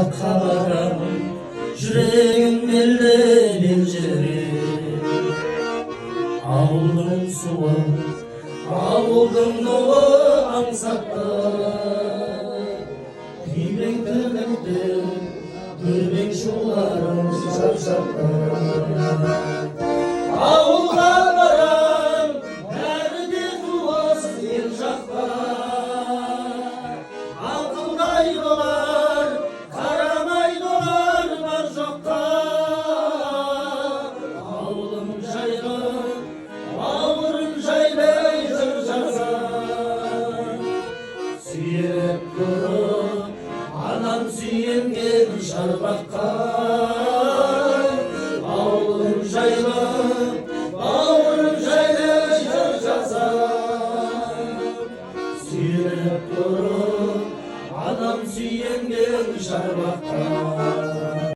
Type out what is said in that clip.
Azapқа барам, жүрегім елден елжіреп. Ауылдың суы, ауылдың нуы аңсатты. Күйбең тірлікті, көрбек шуларың шапшапты. Ауылға барам, бәрі де туасыз ел жаққа. Алтындай болар, қарамайды олар бар жоққа. Ауылым жайлы, бауырым жайлай жыр жазар. Сүйеп тұрып, анам сүйенген шарбаққа. Ауылым жайлы, бауырым жайлай жыр жазар. Сүйеп тұрып, анам сүйенген шарбаққа.